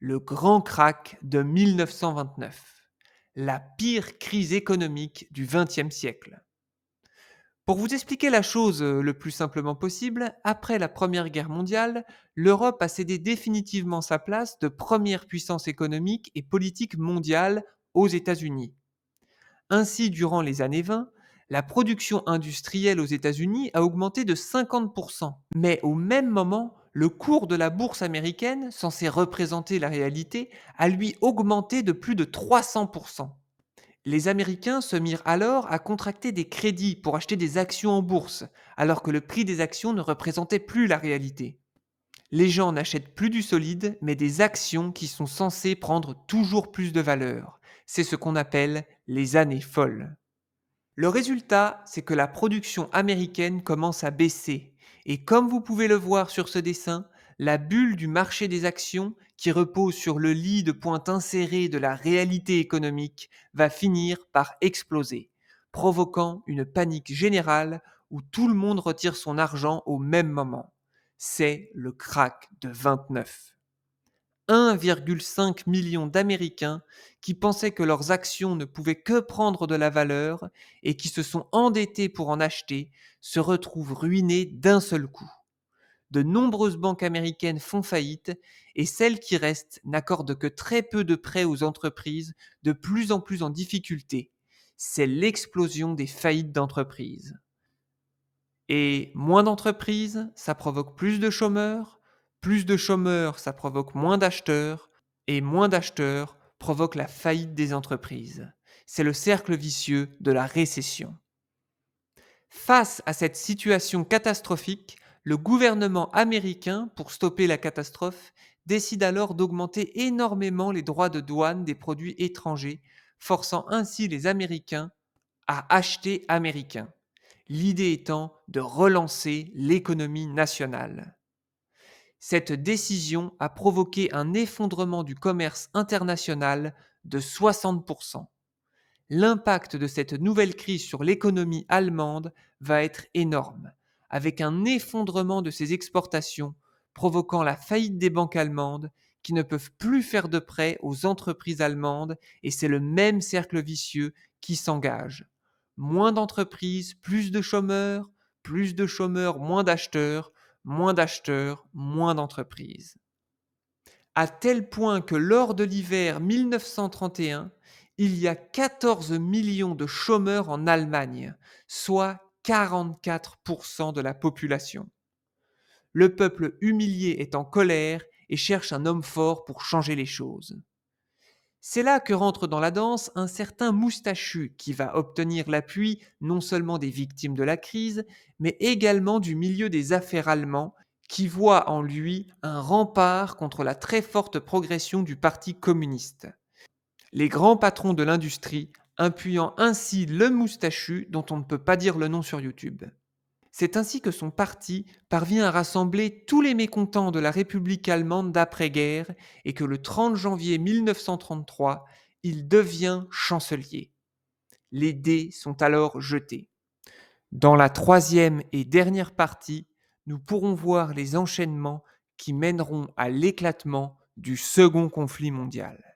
le grand krach de 1929, la pire crise économique du XXe siècle. Pour vous expliquer la chose le plus simplement possible, après la Première Guerre mondiale, l'Europe a cédé définitivement sa place de première puissance économique et politique mondiale aux États-Unis. Ainsi, durant les années 20, la production industrielle aux États-Unis a augmenté de 50%. Mais au même moment, le cours de la bourse américaine, censé représenter la réalité, a lui augmenté de plus de 300%. Les Américains se mirent alors à contracter des crédits pour acheter des actions en bourse, alors que le prix des actions ne représentait plus la réalité. Les gens n'achètent plus du solide, mais des actions qui sont censées prendre toujours plus de valeur. C'est ce qu'on appelle les années folles. Le résultat, c'est que la production américaine commence à baisser. Et comme vous pouvez le voir sur ce dessin, la bulle du marché des actions, qui repose sur le lit de pointe inséré de la réalité économique, va finir par exploser, provoquant une panique générale où tout le monde retire son argent au même moment. C'est le krach de 29. 1,5 million d'Américains qui pensaient que leurs actions ne pouvaient que prendre de la valeur et qui se sont endettés pour en acheter se retrouvent ruinés d'un seul coup. De nombreuses banques américaines font faillite et celles qui restent n'accordent que très peu de prêts aux entreprises de plus en plus en difficulté. C'est l'explosion des faillites d'entreprises. Et moins d'entreprises, ça provoque plus de chômeurs, ça provoque moins d'acheteurs, et moins d'acheteurs provoque la faillite des entreprises. C'est le cercle vicieux de la récession. Face à cette situation catastrophique, le gouvernement américain, pour stopper la catastrophe, décide alors d'augmenter énormément les droits de douane des produits étrangers, forçant ainsi les Américains à acheter américain. L'idée étant de relancer l'économie nationale. Cette décision a provoqué un effondrement du commerce international de 60%. L'impact de cette nouvelle crise sur l'économie allemande va être énorme, avec un effondrement de ses exportations, provoquant la faillite des banques allemandes qui ne peuvent plus faire de prêts aux entreprises allemandes, et c'est le même cercle vicieux qui s'engage. Moins d'entreprises, plus de chômeurs, moins d'acheteurs, moins d'entreprises. À tel point que lors de l'hiver 1931, il y a 14 millions de chômeurs en Allemagne, soit 44% de la population. Le peuple humilié est en colère et cherche un homme fort pour changer les choses. C'est là que rentre dans la danse un certain moustachu qui va obtenir l'appui non seulement des victimes de la crise, mais également du milieu des affaires allemand qui voit en lui un rempart contre la très forte progression du Parti communiste. Les grands patrons de l'industrie appuyant ainsi le moustachu dont on ne peut pas dire le nom sur YouTube. C'est ainsi que son parti parvient à rassembler tous les mécontents de la République allemande d'après-guerre et que le 30 janvier 1933, il devient chancelier. Les dés sont alors jetés. Dans la troisième et dernière partie, nous pourrons voir les enchaînements qui mèneront à l'éclatement du second conflit mondial.